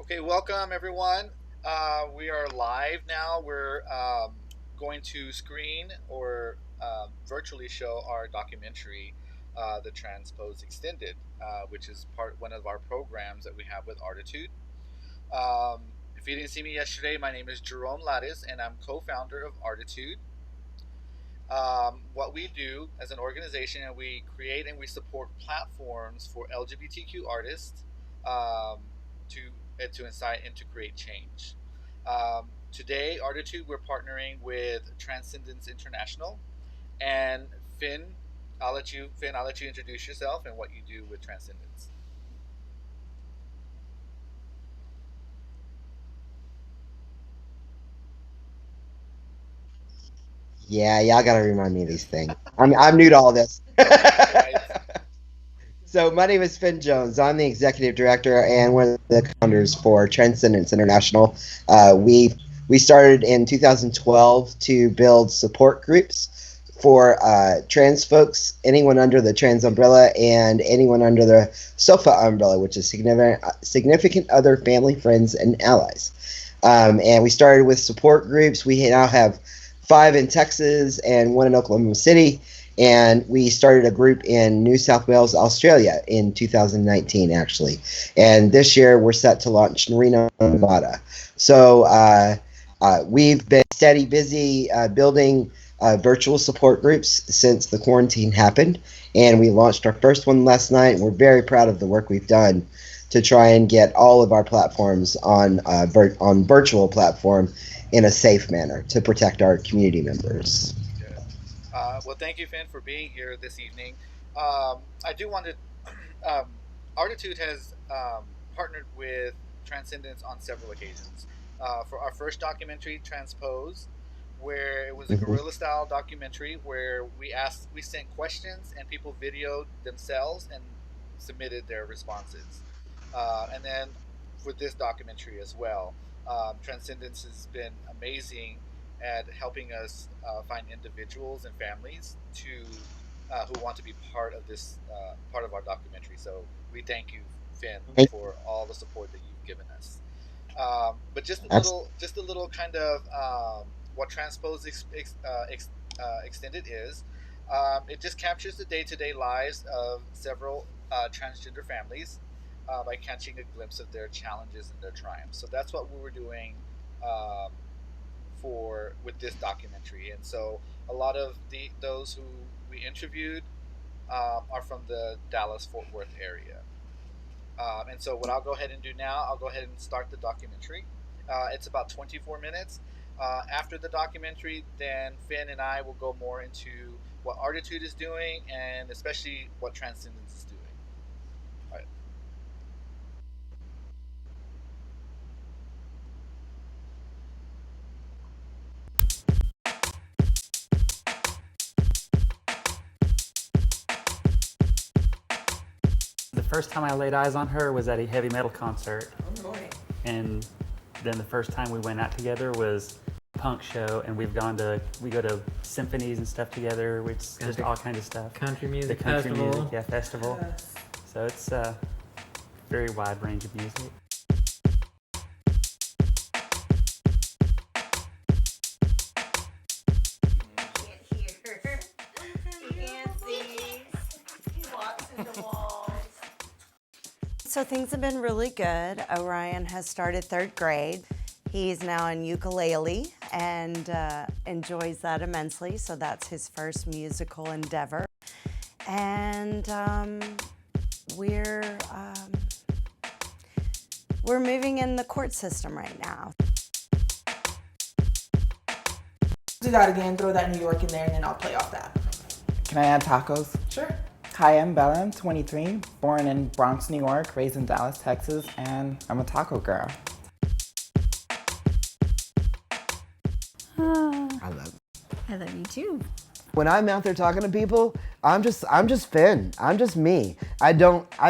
Okay, welcome everyone. We are live now. We're going to screen or virtually show our documentary, The Transpose Extended, which is one of our programs that we have with Arttitude. If you didn't see me yesterday, my name is Jerome Lattis, and I'm co-founder of Arttitude. What we do as an organization, and we create and we support platforms for LGBTQ artists um, to incite and to create change. Today, Arttitude, we're partnering with Transcendence International, and Finn, I'll let you introduce yourself and what you do with Transcendence. Yeah, y'all gotta remind me of these things. I'm new to all this. Right. So my name is Finn Jones. I'm the executive director and one of the founders for Transcendence International. We started in 2012 to build support groups for trans folks, anyone under the trans umbrella, and anyone under the SOFA umbrella, which is significant other family, friends, and allies. And we started with support groups. We now have five in Texas and one in Oklahoma City. And we started a group in New South Wales, Australia in 2019, actually. And this year we're set to launch in Reno, Nevada. So we've been steady busy building virtual support groups since the quarantine happened. And we launched our first one last night. We're very proud of the work we've done to try and get all of our platforms on virtual platform in a safe manner to protect our community members. Good. Well, thank you, Finn, for being here this evening. I do want to. Artitude has partnered with Transcendence on several occasions. For our first documentary, Transpose, where it was a Mhm. guerrilla style documentary where we sent questions and people videoed themselves and submitted their responses. And then for this documentary as well, Transcendence has been amazing at helping us find individuals and families to who want to be part of this part of our documentary. So we thank you, Finn, Thank- for all the support that you've given us. But abs- just a little kind of what Transpose Extended is. It just captures the day-to-day lives of several transgender families by catching a glimpse of their challenges and their triumphs. So that's what we were doing um, for with this documentary. And so a lot of those who we interviewed are from the Dallas Fort Worth area. And so what I'll go ahead and do now, I'll go ahead and start the documentary. It's about 24 minutes. After the documentary, then Finn and I will go more into what Artitude is doing and especially what Transcendence is doing. All right. The first time I laid eyes on her was at a heavy metal concert. Oh boy. And then the first time we went out together was a punk show, and we go to symphonies and stuff together. It's just all kinds of stuff. Country The music country festival. music, yeah, festival. Yes. So it's a very wide range of music. Can't hear. He can't see. He walks into walls. So things have been really good. Orion has started third grade. He's now in ukulele and enjoys that immensely. So that's his first musical endeavor. And we're um, we're moving in the court system right now. Do that again, throw that New York in there, and then I'll play off that. Can I add tacos? Sure. Hi, I'm Bella. I'm 23, born in Bronx, New York, raised in Dallas, Texas, and I'm a taco girl. I love I love you too. when I'm out there talking to people, I'm just Finn. I'm just me. I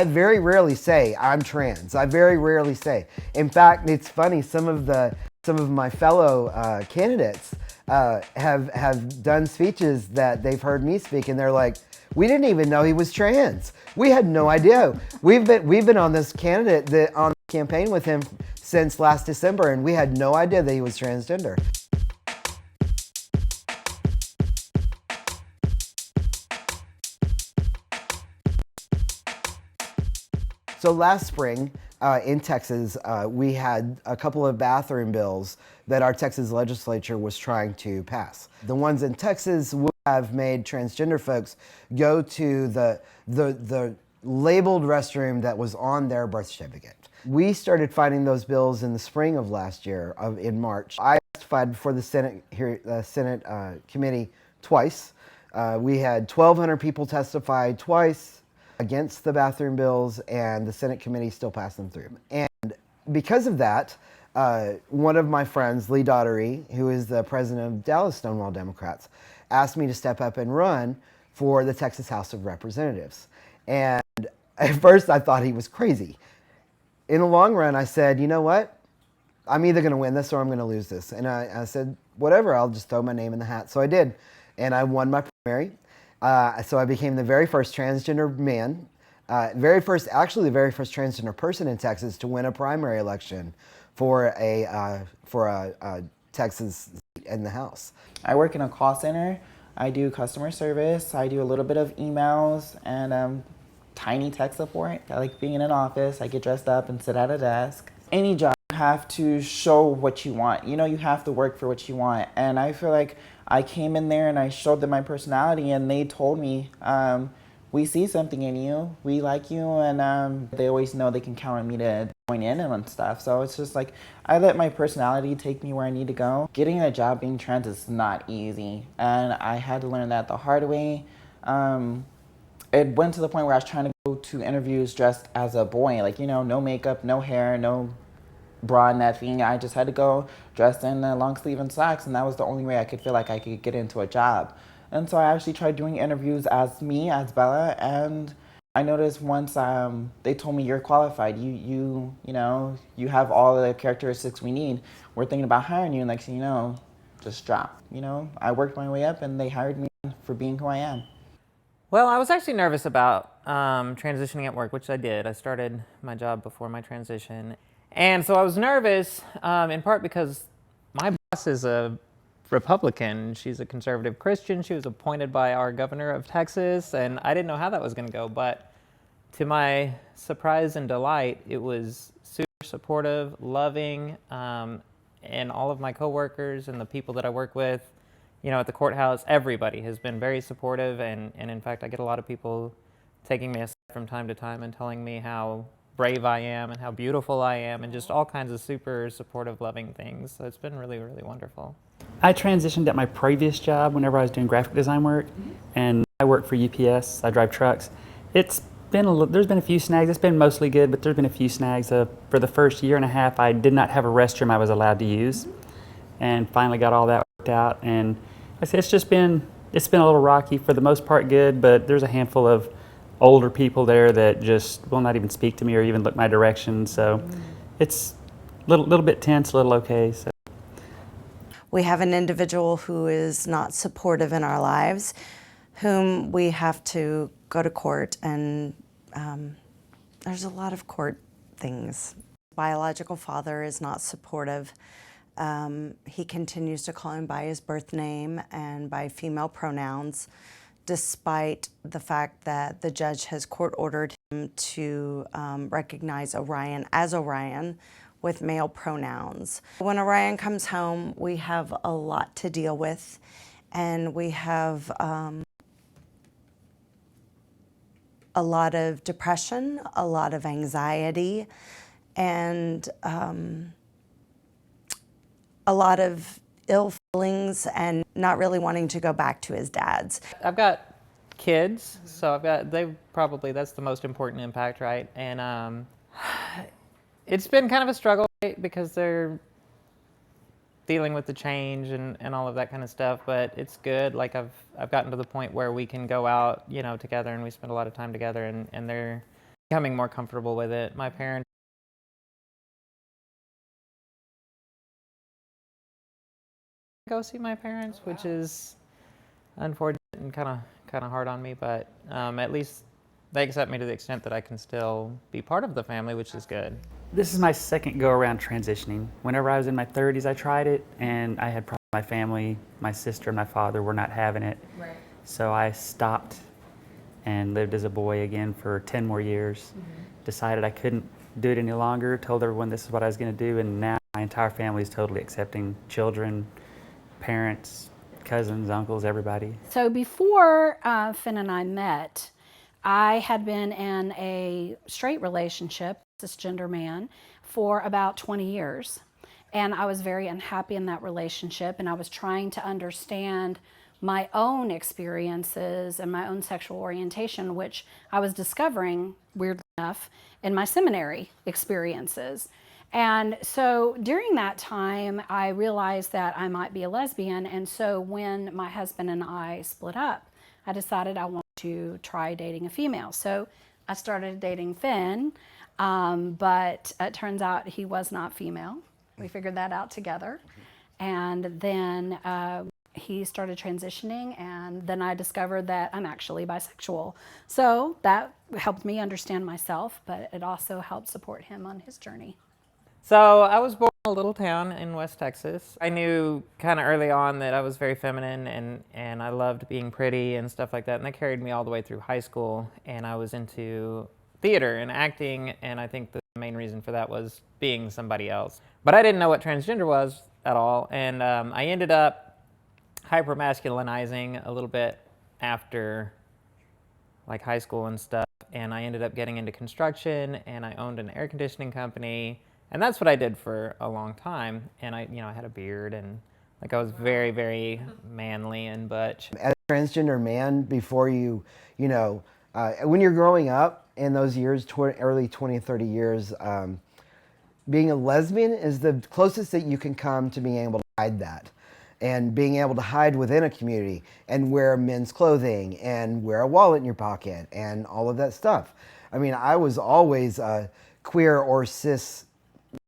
very rarely say I'm trans. I very rarely say. In fact, it's funny, some of my fellow candidates have done speeches that they've heard me speak, and they're like, we didn't even know he was trans. We had no idea. We've been on this campaign with him since last December, and we had no idea that he was transgender. So last spring in Texas, we had a couple of bathroom bills that our Texas legislature was trying to pass. The ones in Texas would have made transgender folks go to the labeled restroom that was on their birth certificate. We started fighting those bills in the spring of last year, in March. I testified before the Senate committee twice. We had 1,200 people testify twice against the bathroom bills, and the Senate committee still passed them through. And because of that, one of my friends, Lee Daughtery, who is the president of Dallas Stonewall Democrats, asked me to step up and run for the Texas House of Representatives. And at first I thought he was crazy. In the long run, I said, you know what? I'm either going to win this or I'm going to lose this. And I said, whatever, I'll just throw my name in the hat. So I did. And I won my primary. So I became the very first transgender man, the very first transgender person in Texas to win a primary election for a Texas seat in the House. I work in a call center. I do customer service. I do a little bit of emails and tiny tech support. I like being in an office. I get dressed up and sit at a desk. Any job, you have to show what you want. You know, you have to work for what you want. And I feel like I came in there and I showed them my personality, and they told me, we see something in you, we like you, and they always know they can count on me to join in and stuff. So it's just like, I let my personality take me where I need to go. Getting a job being trans is not easy, and I had to learn that the hard way. It went to the point where I was trying to go to interviews dressed as a boy, like, you know, no makeup, no hair, no bra and that thing. I just had to go dressed in a long sleeve and slacks, and that was the only way I could feel like I could get into a job. And so I actually tried doing interviews as me, as Bella, and I noticed once they told me, you're qualified, you know, you have all the characteristics we need. We're thinking about hiring you, and next thing you know, just drop. You know, I worked my way up and they hired me for being who I am. Well, I was actually nervous about transitioning at work, which I did. I started my job before my transition. And so I was nervous, in part because my boss is a Republican. She's a conservative Christian. She was appointed by our governor of Texas, and I didn't know how that was going to go. But to my surprise and delight, it was super supportive, loving, and all of my coworkers and the people that I work with, you know, at the courthouse, everybody has been very supportive. And in fact, I get a lot of people taking me aside from time to time and telling me how brave I am and how beautiful I am, and just all kinds of super supportive, loving things. So it's been really, really wonderful. I transitioned at my previous job whenever I was doing graphic design work, and I work for UPS. I drive trucks. There's been a few snags. It's been mostly good, but there's been a few snags. For the first year and a half, I did not have a restroom I was allowed to use, and finally got all that worked out. And I say it's been a little rocky. For the most part, good, but there's a handful of older people there that just will not even speak to me or even look my direction. So it's a little bit tense, a little okay. So. We have an individual who is not supportive in our lives, whom we have to go to court, and there's a lot of court things. Biological father is not supportive. He continues to call him by his birth name and by female pronouns, despite the fact that the judge has court-ordered him to recognize Orion as Orion with male pronouns. When Orion comes home, we have a lot to deal with, and we have a lot of depression, a lot of anxiety, and a lot of ill feelings and not really wanting to go back to his dad's. I've got kids, so that's the most important impact, right? And it's been kind of a struggle, right? Because they're dealing with the change and all of that kind of stuff, but it's good. Like I've gotten to the point where we can go out, you know, together, and we spend a lot of time together, and they're becoming more comfortable with it. My parents go see my parents, which is unfortunate and kind of hard on me, but at least they accept me to the extent that I can still be part of the family, which is good. This is my second go around transitioning. Whenever I was in my 30s, I tried it, and I had problems with my family. My sister and my father were not having it. Right. So I stopped and lived as a boy again for 10 more years. Decided I couldn't do it any longer, told everyone this is what I was going to do, and now my entire family is totally accepting. Children, parents, cousins, uncles, everybody. So before Finn and I met, I had been in a straight relationship, cisgender man, for about 20 years. And I was very unhappy in that relationship, and I was trying to understand my own experiences and my own sexual orientation, which I was discovering, weirdly enough, in my seminary experiences. And so during that time, I realized that I might be a lesbian. And so when my husband and I split up, I decided I wanted to try dating a female. So I started dating Finn, but it turns out he was not female. We figured that out together. And then he started transitioning, and then I discovered that I'm actually bisexual. So that helped me understand myself, but it also helped support him on his journey. So I was born in a little town in West Texas. I knew kind of early on that I was very feminine and I loved being pretty and stuff like that. And that carried me all the way through high school. And I was into theater and acting. And I think the main reason for that was being somebody else. But I didn't know what transgender was at all. And I ended up hyper-masculinizing a little bit after like high school and stuff. And I ended up getting into construction, and I owned an air conditioning company. And that's what I did for a long time. And I had a beard, and like I was very, very manly and butch. As a transgender man, before when you're growing up in those years, early 20, 30 years, being a lesbian is the closest that you can come to being able to hide that. And being able to hide within a community and wear men's clothing and wear a wallet in your pocket and all of that stuff. I mean, I was always a queer or cis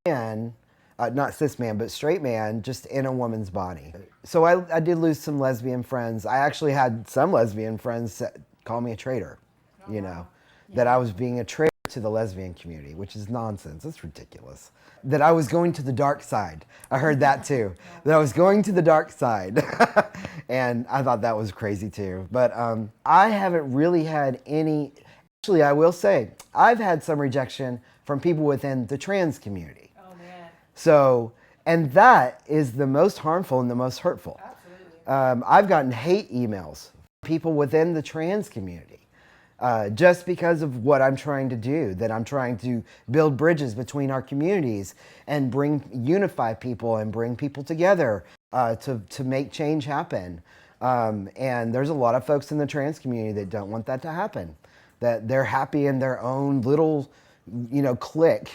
man, not cis man, but straight man, just in a woman's body. So I did lose some lesbian friends. I actually had some lesbian friends call me a traitor, that I was being a traitor to the lesbian community, which is nonsense. It's ridiculous. That I was going to the dark side. I heard that too. That I was going to the dark side. And I thought that was crazy too. But I haven't really had any, actually I will say, I've had some rejection from people within the trans community. Oh man. So, and that is the most harmful and the most hurtful. Absolutely. I've gotten hate emails from people within the trans community. Just because of what I'm trying to do, that I'm trying to build bridges between our communities and unify people and bring people together to make change happen. And there's a lot of folks in the trans community that don't want that to happen, that they're happy in their own little, clique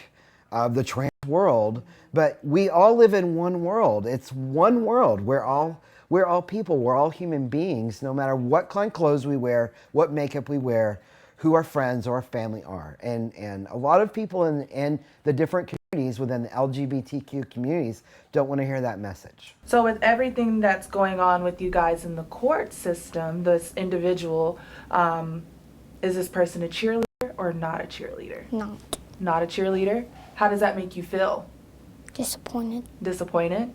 of the trans world. But we all live in one world. It's one world. We're all people. We're all human beings, no matter what kind of clothes we wear, what makeup we wear, who our friends or our family are. And a lot of people in the different communities within the LGBTQ communities don't want to hear that message. So with everything that's going on with you guys in the court system, this individual, is this person a cheerleader or not a cheerleader? Not. Not a cheerleader? How does that make you feel? Disappointed. Disappointed?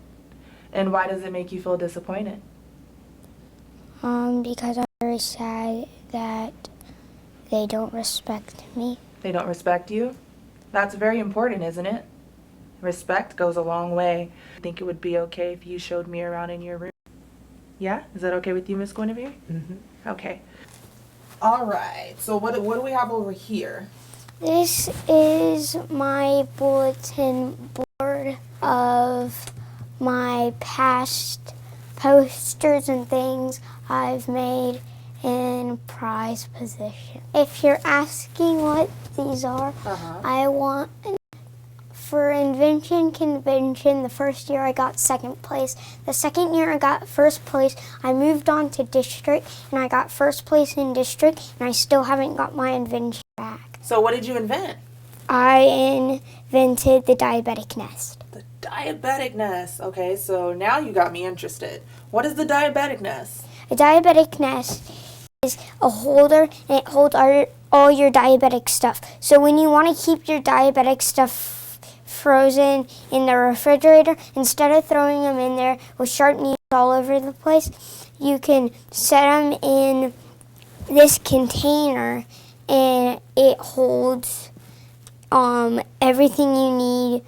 And why does it make you feel disappointed? Because I'm very sad that they don't respect me. They don't respect you? That's very important, isn't it? Respect goes a long way. I think it would be okay if you showed me around in your room. Yeah? Is that okay with you, Miss Guinevere? Mm-hmm. Okay. All right. So what do we have over here? This is my bulletin board of my past posters and things I've made in prize position. If you're asking what these are, I want for invention convention. The first year I got second place. The second year I got first place. I moved on to district and I got first place in district, and I still haven't got my invention back. So what did you invent? I invented the diabetic nest. The diabetic nest. Okay, so now you got me interested. What is the diabetic nest? A diabetic nest is a holder, and it holds all your diabetic stuff. So when you want to keep your diabetic stuff frozen in the refrigerator, instead of throwing them in there with sharp needles all over the place, you can set them in this container, and it holds everything you need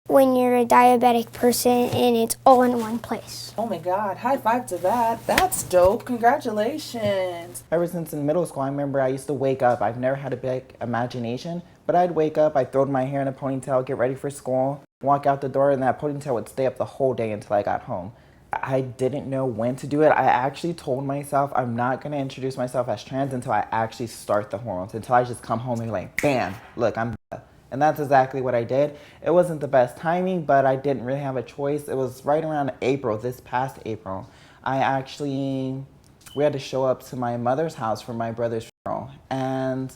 when you're a diabetic person, and it's all in one place. Oh my God, high five to that. That's dope. Congratulations. Ever since in middle school, I remember I used to wake up. I've never had a big imagination, but I'd wake up, I'd throw my hair in a ponytail, get ready for school, walk out the door, and that ponytail would stay up the whole day until I got home. I didn't know when to do it. I actually told myself I'm not going to introduce myself as trans until I actually start the hormones, until I just come home and be like, bam, look, I'm Bella. And that's exactly what I did. It wasn't the best timing, but I didn't really have a choice. It was right around April, this past April. We had to show up to my mother's house for my brother's funeral. And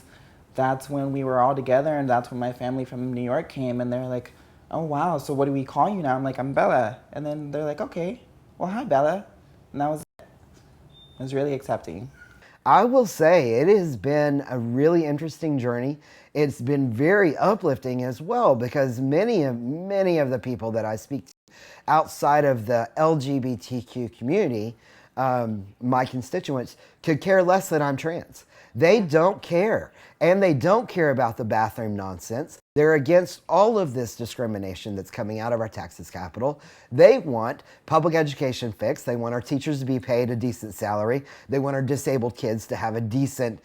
that's when we were all together, and that's when my family from New York came, and they're like, oh wow, so what do we call you now? I'm like, I'm Bella. And then they're like, okay, well, hi, Bella. And that was it. It was really accepting. I will say it has been a really interesting journey. It's been very uplifting as well, because many of the people that I speak to outside of the LGBTQ community, my constituents, could care less that I'm trans. They don't care. And they don't care about the bathroom nonsense. They're against all of this discrimination that's coming out of our Texas Capitol. They want public education fixed. They want our teachers to be paid a decent salary. They want our disabled kids to have a decent,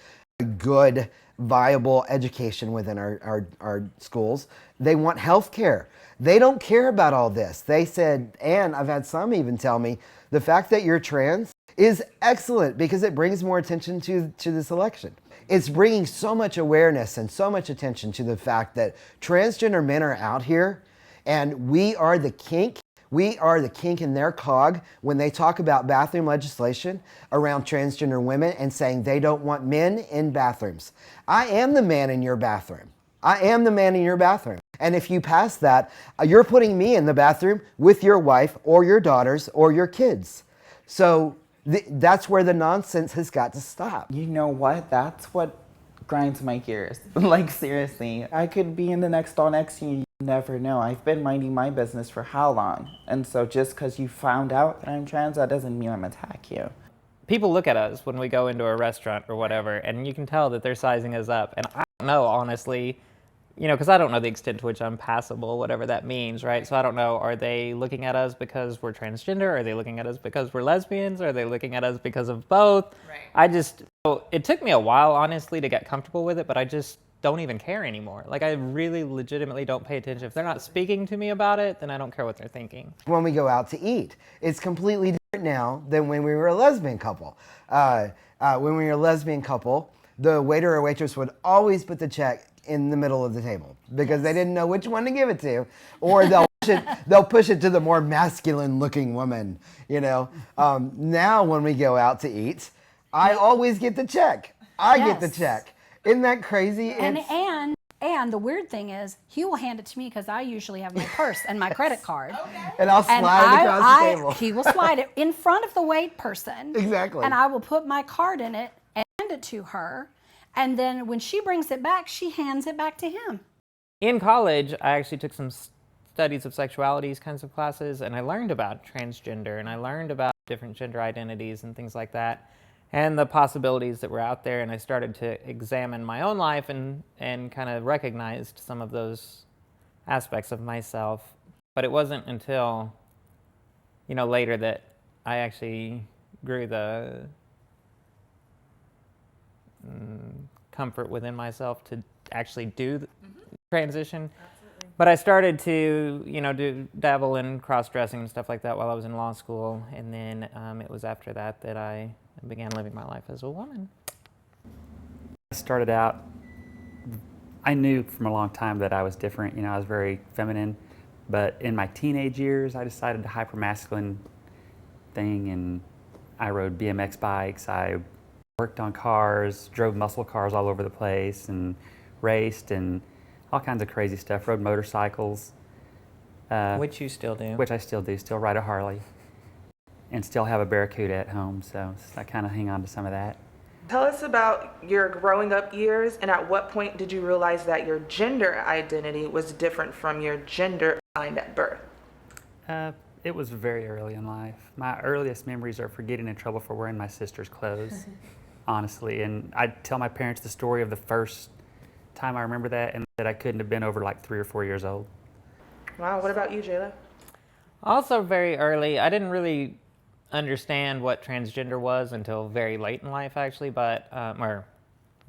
good, viable education within our schools. They want health care. They don't care about all this. They said, and I've had some even tell me, the fact that you're trans is excellent because it brings more attention to this election. It's bringing so much awareness and so much attention to the fact that transgender men are out here, and we are the kink in their cog when they talk about bathroom legislation around transgender women and saying they don't want men in bathrooms. I am the man in your bathroom. I am the man in your bathroom. And if you pass that, you're putting me in the bathroom with your wife or your daughters or your kids. So that's where the nonsense has got to stop. You know what? That's what grinds my gears. Like, seriously. I could be in the next stall next to you. You never know. I've been minding my business for how long? And so just because you found out that I'm trans, that doesn't mean I'm attack you. People look at us when we go into a restaurant or whatever, and you can tell that they're sizing us up. And I don't know, honestly, you know, because I don't know the extent to which I'm passable, whatever that means, right? So I don't know, are they looking at us because we're transgender? Are they looking at us because we're lesbians? Are they looking at us because of both? Right. It took me a while, honestly, to get comfortable with it, but I just don't even care anymore. Like, I really legitimately don't pay attention. If they're not speaking to me about it, then I don't care what they're thinking. When we go out to eat, it's completely different now than when we were a lesbian couple. When we were a lesbian couple, the waiter or waitress would always put the check in the middle of the table because they didn't know which one to give it to, or they'll push it to the more masculine looking woman, you know. Now when we go out to eat, I always get the check. I get the check. Isn't that crazy? And the weird thing is, he will hand it to me because I usually have my purse and my credit card. Okay. And I'll slide it across the table. He will slide it in front of the wait person. Exactly. And I will put my card in it and hand it to her. And then when she brings it back, she hands it back to him. In college, I actually took some studies of sexualities kinds of classes, and I learned about transgender, and I learned about different gender identities and things like that, and the possibilities that were out there, and I started to examine my own life and kind of recognized some of those aspects of myself. But it wasn't until, you know, later that I actually grew the comfort within myself to actually do the transition. Absolutely. But I started to, you know, dabble in cross-dressing and stuff like that while I was in law school, and then it was after that that I began living my life as a woman. I started out, I knew from a long time that I was different. You know, I was very feminine, but in my teenage years, I decided to hypermasculine thing, and I rode BMX bikes. I worked on cars, drove muscle cars all over the place, and raced, and all kinds of crazy stuff. Rode motorcycles. Which you still do. Which I still do. Still ride a Harley. And still have a Barracuda at home, so I kind of hang on to some of that. Tell us about your growing up years, and at what point did you realize that your gender identity was different from your gender assigned at birth? It was very early in life. My earliest memories are for getting in trouble for wearing my sister's clothes, honestly. And I'd tell my parents the story of the first time I remember that, and that I couldn't have been over like 3 or 4 years old. Wow, what about you, Jayla? Also very early. I didn't really understand what transgender was until very late in life, actually, but or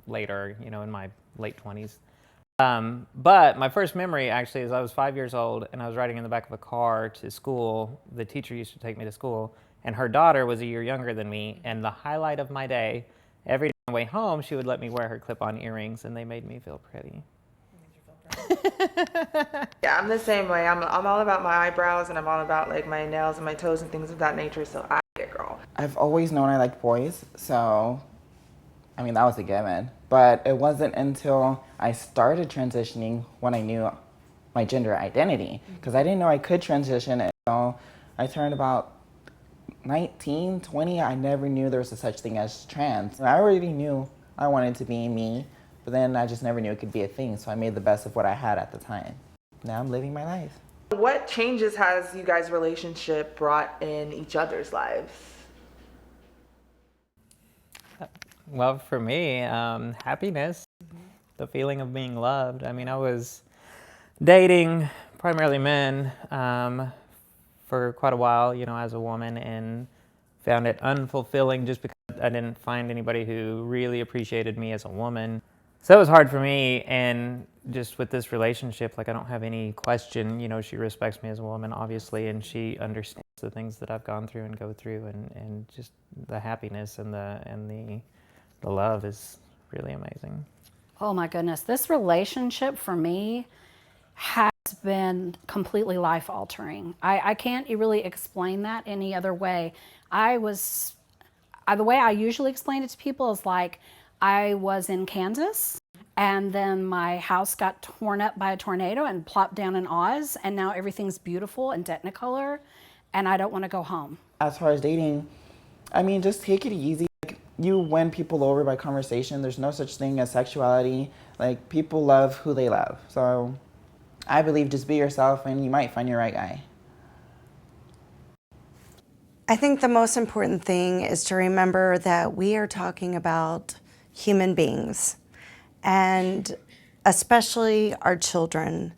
later, in my late 20s. But my first memory actually is I was 5 years old and I was riding in the back of a car to school. The teacher used to take me to school, and her daughter was a year younger than me. And the highlight of my day, every day on the way home, she would let me wear her clip-on earrings, and they made me feel pretty. Yeah, I'm the same way. I'm all about my eyebrows, and I'm all about like my nails and my toes and things of that nature. So I get girl. I've always known I liked boys, so I mean that was a given. But it wasn't until I started transitioning when I knew my gender identity, because I didn't know I could transition until I turned about 19, 20. I never knew there was a such thing as trans. I already knew I wanted to be me, but then I just never knew it could be a thing, so I made the best of what I had at the time. Now I'm living my life. What changes has you guys' relationship brought in each other's lives? Well, for me, happiness, the feeling of being loved. I mean, I was dating primarily men for quite a while, as a woman, and found it unfulfilling just because I didn't find anybody who really appreciated me as a woman. So it was hard for me, and just with this relationship, like I don't have any question, she respects me as a woman, obviously, and she understands the things that I've gone through and go through, and just the happiness and the love is really amazing. Oh my goodness, this relationship for me has been completely life altering. I can't really explain that any other way. The way I usually explain it to people is like I was in Kansas, and then my house got torn up by a tornado and plopped down in Oz, and now everything's beautiful and Technicolor, and I don't want to go home. As far as dating, I mean, just take it easy. Like, you win people over by conversation. There's no such thing as sexuality. Like, people love who they love. So I believe just be yourself and you might find your right guy. I think the most important thing is to remember that we are talking about human beings, and especially our children.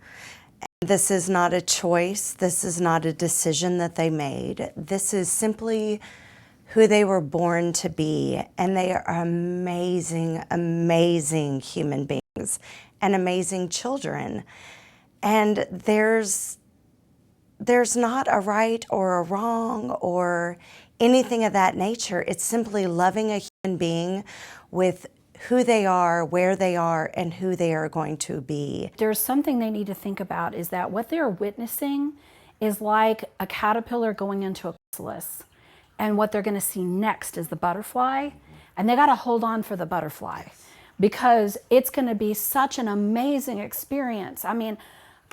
This is not a choice. This is not a decision that they made. This is simply who they were born to be, and they are amazing, amazing human beings and amazing children. And there's not a right or a wrong or anything of that nature. It's simply loving a human being with who they are, where they are, and who they are going to be. There's something they need to think about, is that what they're witnessing is like a caterpillar going into a chrysalis. And what they're going to see next is the butterfly. And they got to hold on for the butterfly, because it's going to be such an amazing experience. I mean,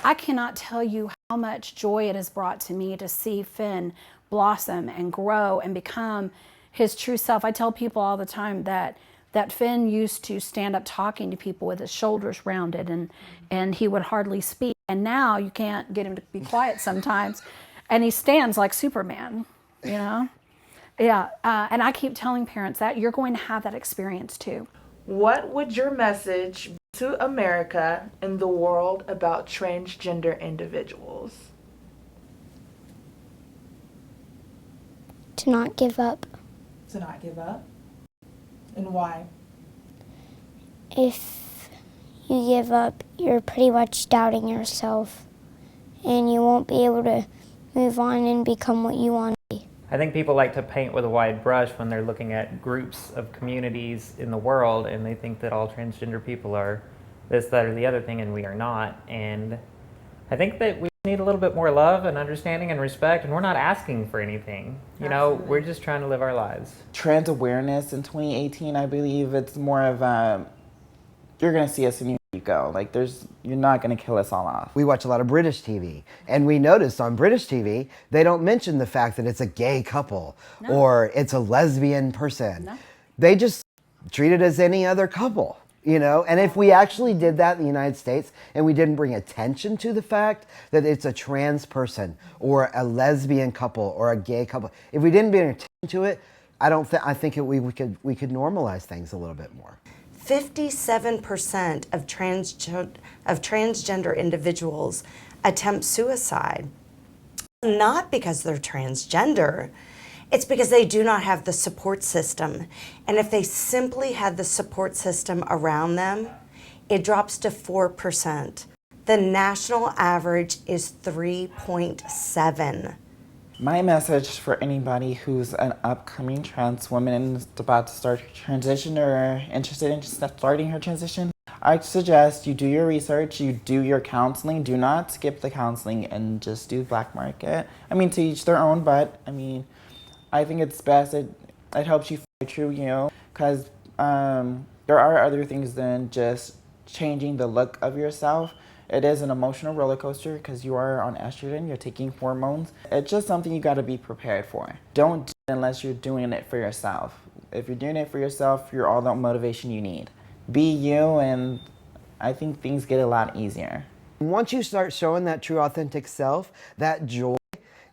I cannot tell you how much joy it has brought to me to see Finn blossom and grow and become his true self. I tell people all the time that Finn used to stand up talking to people with his shoulders rounded, and he would hardly speak. And now you can't get him to be quiet sometimes. And he stands like Superman, Yeah, and I keep telling parents that you're going to have that experience too. What would your message be to America and the world about transgender individuals? To not give up. To not give up? And why? If you give up, you're pretty much doubting yourself, and you won't be able to move on and become what you want to be. I think people like to paint with a wide brush when they're looking at groups of communities in the world, and they think that all transgender people are this, that, or the other thing, and we are not. And I think that we need a little bit more love and understanding and respect, and we're not asking for anything. We're just trying to live our lives. Trans awareness in 2018, I believe it's more of you're going to see us anywhere you go. Like, you're not going to kill us all off. We watch a lot of British TV, and we noticed on British TV, they don't mention the fact that it's a gay couple or it's a lesbian person. No. They just treat it as any other couple. And if we actually did that in the United States and we didn't bring attention to the fact that it's a trans person or a lesbian couple or a gay couple, if we didn't bring attention to it, I think we could normalize things a little bit more. 57% of transgender individuals attempt suicide, not because they're transgender. It's because they do not have the support system. And if they simply had the support system around them, it drops to 4%. The national average is 3.7. My message for anybody who's an upcoming trans woman and about to start her transition or interested in starting her transition, I suggest you do your research, you do your counseling. Do not skip the counseling and just do black market. To each their own, but I think it's best. It helps you find true you, because there are other things than just changing the look of yourself. It is an emotional roller coaster because you are on estrogen, you're taking hormones. It's just something you got to be prepared for. Don't do it unless you're doing it for yourself. If you're doing it for yourself, you're all the motivation you need. Be you, and I think things get a lot easier. Once you start showing that true authentic self, that joy,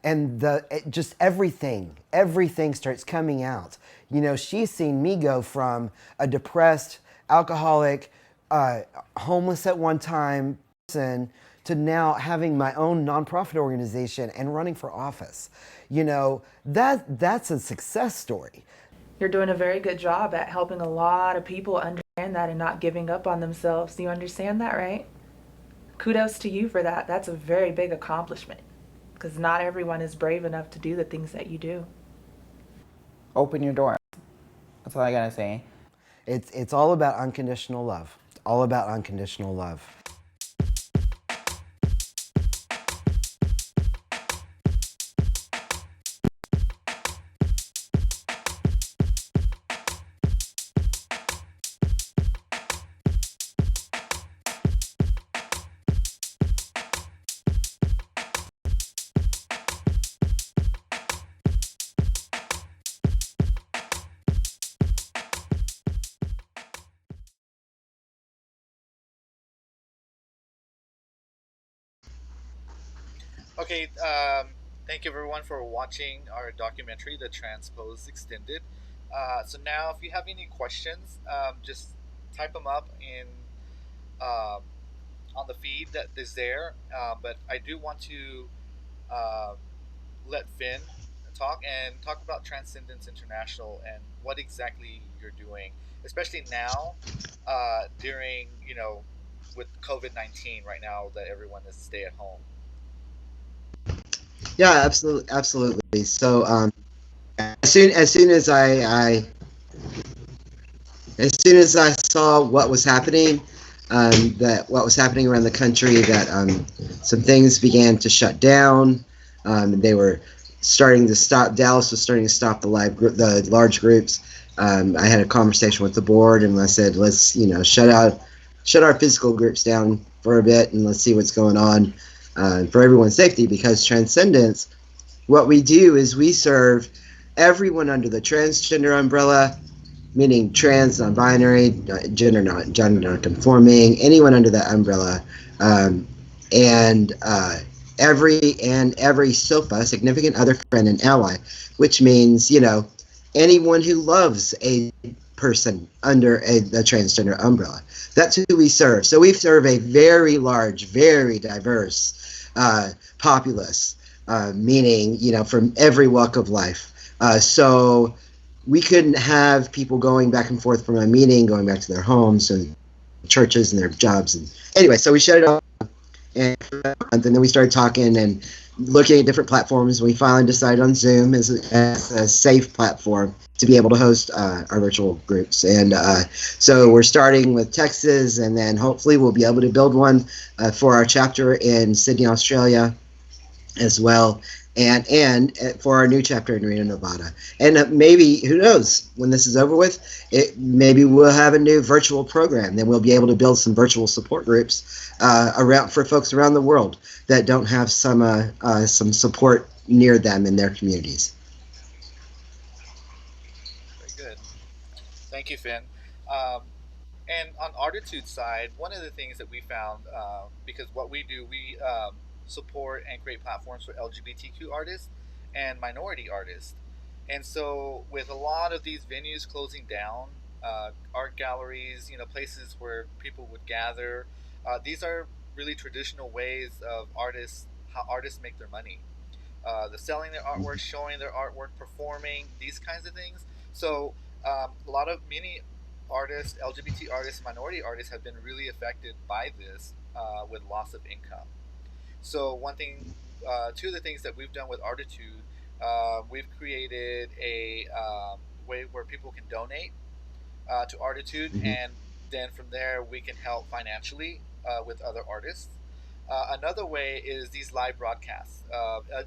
and just everything starts coming out. She's seen me go from a depressed, alcoholic, homeless at one time person to now having my own nonprofit organization and running for office. That's a success story. You're doing a very good job at helping a lot of people understand that and not giving up on themselves. Do you understand that, right? Kudos to you for that. That's a very big accomplishment, because not everyone is brave enough to do the things that you do. Open your door. That's all I gotta say. It's all about unconditional love. It's all about unconditional love. Okay, thank you everyone for watching our documentary, The Transpose Extended. So now, if you have any questions, just type them up um, on the feed that is there. But I do want to uh, let Finn talk about Transcendence International and what exactly you're doing, especially now during with COVID-19 right now that everyone is stay at home. Yeah, absolutely. So as soon as I saw what was happening, what was happening around the country, that some things began to shut down. They were starting to stop. Dallas was starting to stop the large groups. I had a conversation with the board, and I said, let's shut our physical groups down for a bit, and let's see what's going on for everyone's safety. Because Transcendence, what we do is we serve everyone under the transgender umbrella, meaning trans, non-binary, gender non-conforming, anyone under that umbrella, and every SOFA, significant other, friend, and ally, which means anyone who loves a person under the transgender umbrella. That's who we serve. So we serve a very large, very diverse populace, meaning from every walk of life. So we couldn't have people going back and forth from a meeting, going back to their homes and churches and their jobs. And anyway, so we shut it off, and then we started talking and looking at different platforms. We finally decided on Zoom as a safe platform to be able to host our virtual groups. And so we're starting with Texas, and then hopefully we'll be able to build one for our chapter in Sydney, Australia as well. And for our new chapter in Reno, Nevada. And maybe, who knows, when this is over with, maybe we'll have a new virtual program. Then we'll be able to build some virtual support groups around for folks around the world that don't have some support near them in their communities. Very good. Thank you, Finn. Um, and on Arttitude side, one of the things that we found, because what we do, we support and create platforms for LGBTQ artists and minority artists. And so, with a lot of these venues closing down, art galleries, places where people would gather, these are really traditional ways of artists, how artists make their money. The selling their artwork, showing their artwork, performing, these kinds of things. So a lot of many artists, LGBT artists, minority artists, have been really affected by this with loss of income. So one thing, two of the things that we've done with Arttitude, we've created a way where people can donate to Arttitude, Mhm. and then from there we can help financially with other artists. Another way is these live broadcasts,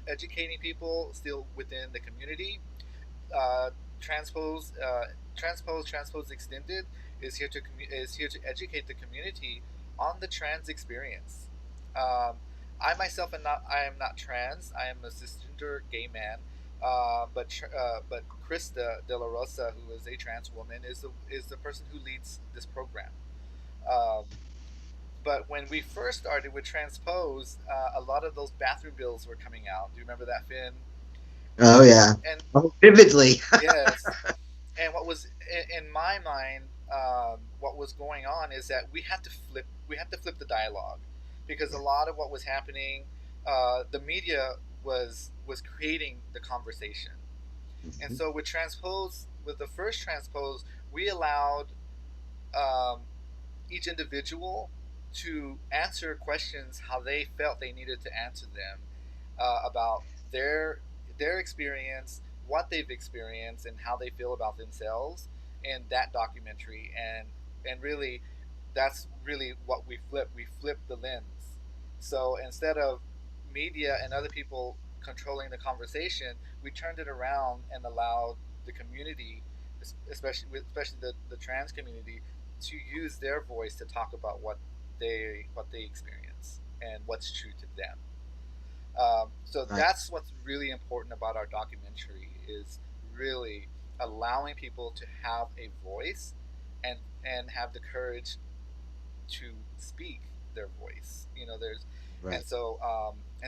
educating people still within the community. Uh, Transpose, Transpose Extended is here to educate the community on the trans experience. Um, I myself I am not trans. I am a cisgender gay man. But Krista De La Rosa, who is a trans woman, is the person who leads this program. Um, but when we first started with Transpose, a lot of those bathroom bills were coming out. Do you remember that, Finn? Oh yeah, And oh, vividly. yes, and what was in my mind, what was going on is that we had to flip the dialogue, because a lot of what was happening, the media was creating the conversation. And so with the first Transpose, we allowed um, each individual to answer questions how they felt they needed to answer them, about their their experience, what they've experienced, and how they feel about themselves in that documentary. And really, that's really what we flip. We flip the lens. So instead of media and other people controlling the conversation, we turned it around and allowed the community, especially the trans community, to use their voice to talk about what they experience and what's true to them. So Right, that's what's really important about our documentary, is really allowing people to have a voice, and have the courage to speak their voice. There's right. and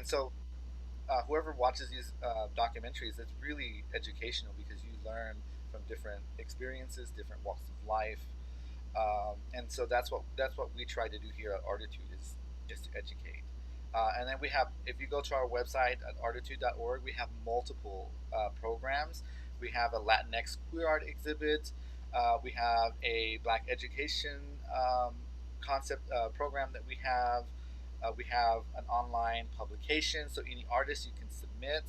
so whoever watches these documentaries, it's really educational, because you learn from different experiences, different walks of life. And so that's what we try to do here at Arttitude, is to educate. And then we have, if you go to our website at arttitude.org, we have multiple programs. We have a Latinx queer art exhibit. We have a Black education concept program that we have. We have an online publication, so any artist you can submit.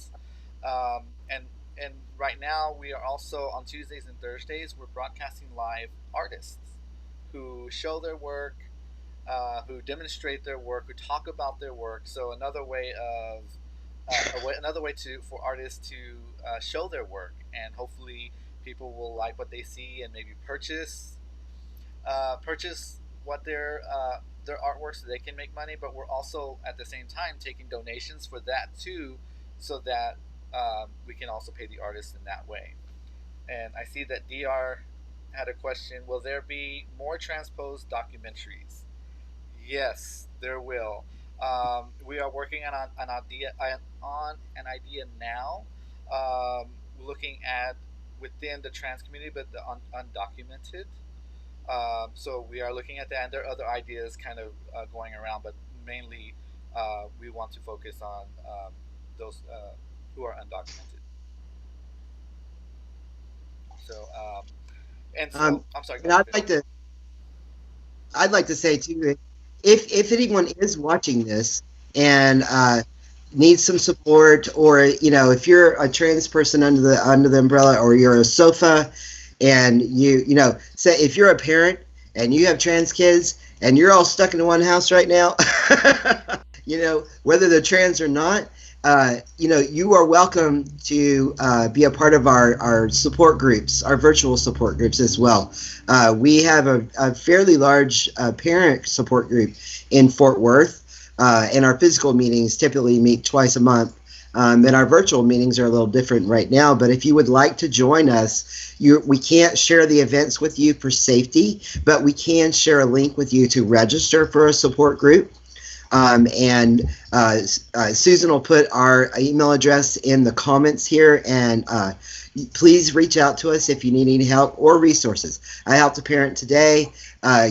And right now we are also on Tuesdays and Thursdays. We're broadcasting live artists who show their work, who demonstrate their work, who talk about their work. So another way to for artists to show their work, and hopefully people will like what they see and maybe purchase what their artwork, so they can make money. But we're also at the same time taking donations for that too, so that we can also pay the artists in that way. And I see that DR had a question. Will there be more transposed documentaries? Yes, there will. We are working on an idea now, looking at within the trans community, but the undocumented. So we are looking at that, and there are other ideas kind of going around, but mainly we want to focus on those who are undocumented. So, and Um, so I'm sorry. Go and ahead, Finn. I'd like to say too, if anyone is watching this and needs some support, or if you're a trans person under the umbrella, or you're a sofa, and say if you're a parent and you have trans kids and you're all stuck in one house right now, whether they're trans or not, you are welcome to be a part of our support groups, our virtual support groups as well. We have a fairly large parent support group in Fort Worth, and our physical meetings typically meet twice a month. And our virtual meetings are a little different right now. But if you would like to join us, we can't share the events with you for safety, but we can share a link with you to register for a support group. And Susan will put our email address in the comments here, and please reach out to us if you need any help or resources. I helped a parent today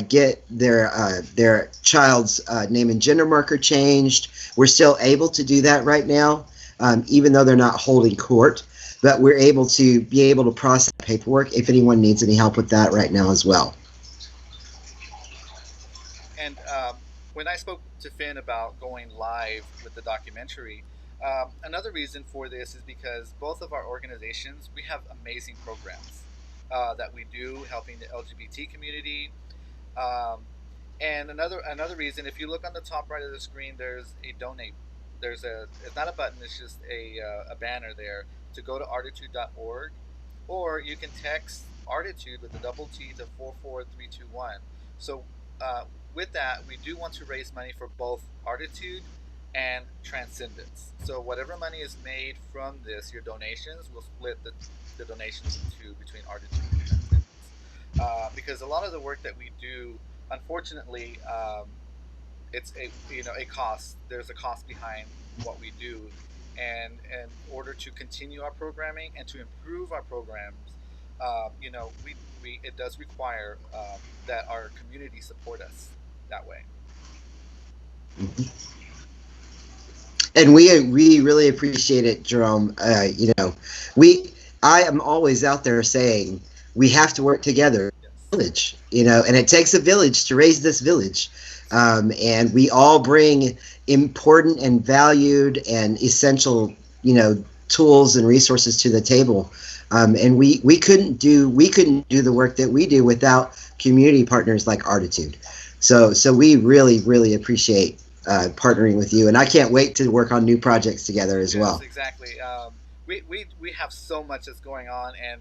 get their child's name and gender marker changed. We're still able to do that right now, even though they're not holding court, but we're able to process paperwork if anyone needs any help with that right now as well. And when I spoke to Finn about going live with the documentary, another reason for this is because both of our organizations, we have amazing programs that we do helping the LGBT community. And another reason, if you look on the top right of the screen, there's a donate. It's not a button, it's just a banner there to go to arttitude.org, or you can text Arttitude with the double T to 44321. So with that, we do want to raise money for both Arttitude and Transcendence. So whatever money is made from this, your donations, we'll split the donations between Arttitude and Transcendence. Because a lot of the work that we do, unfortunately, it's a cost. There's a cost behind what we do, and in order to continue our programming and to improve our programs, it does require that our community support us that way. And we really appreciate it, Jerome. I am always out there saying we have to work together. Yes. Village, and it takes a village to raise this village, and we all bring important and valued and essential, tools and resources to the table, and we couldn't do the work that we do without community partners like Arttitude. So we really, really appreciate partnering with you, and I can't wait to work on new projects together as well. Exactly. We have so much that's going on, and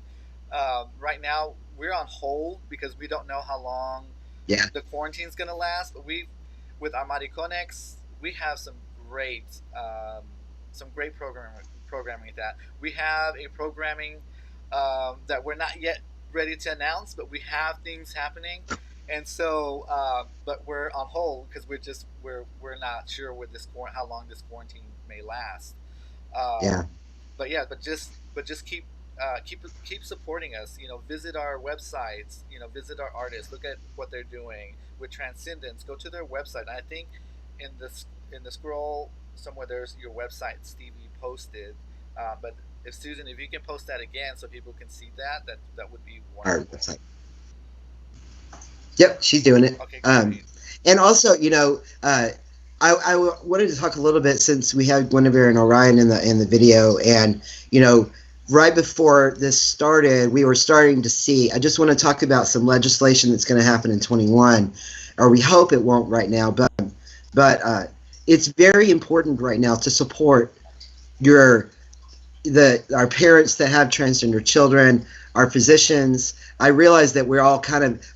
right now we're on hold because we don't know how long the quarantine's going to last. But with our Mariconex, we have some great programming with that. We have a programming that we're not yet ready to announce, but we have things happening. And so, but we're on hold because we're not sure how long this quarantine may last. But just keep supporting us. Visit our websites. Visit our artists. Look at what they're doing with Transcendence. Go to their website. And I think in the scroll somewhere there's your website, Stevie posted. But if you can post that again so people can see that would be wonderful. Our website. Yep, she's doing it. Okay, and also, I wanted to talk a little bit, since we had Guinevere and Orion in the video, and right before this started, we were starting to see. I just want to talk about some legislation that's going to happen in 21, or we hope it won't right now, but it's very important right now to support our parents that have transgender children, our physicians. I realize that we're all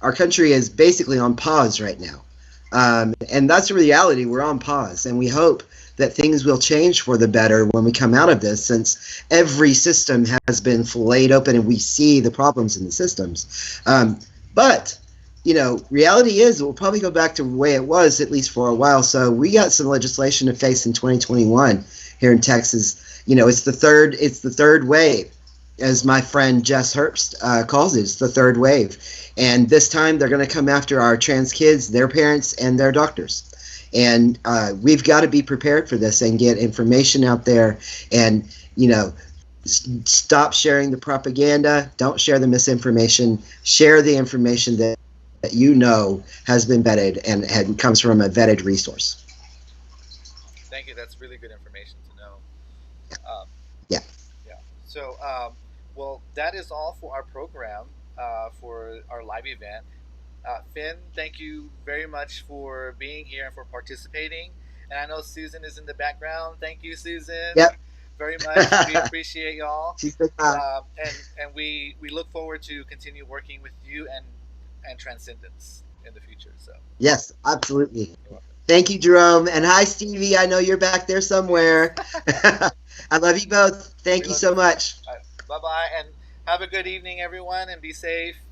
our country is basically on pause right now. And that's the reality. We're on pause, and we hope that things will change for the better when we come out of this, since every system has been filleted open and we see the problems in the systems. But reality is we'll probably go back to the way it was, at least for a while. So we got some legislation to face in 2021 here in Texas. It's the third wave, as my friend Jess Herbst calls it. It's the third wave. And this time they're going to come after our trans kids, their parents, and their doctors. And we've got to be prepared for this and get information out there, and, stop sharing the propaganda. Don't share the misinformation. Share the information that has been vetted and comes from a vetted resource. Thank you. That's really good information to know. Yeah. So, well, that is all for our program, for our live event. Finn, thank you very much for being here and for participating. And I know Susan is in the background. Thank you, Susan. Yep. Very much. We appreciate y'all. She's so kind. And we look forward to continue working with you and Transcendence in the future. So yes, absolutely. Thank you, Jerome. And hi, Stevie. I know you're back there somewhere. I love you both. Thank you so much. Bye bye, and have a good evening, everyone, and be safe.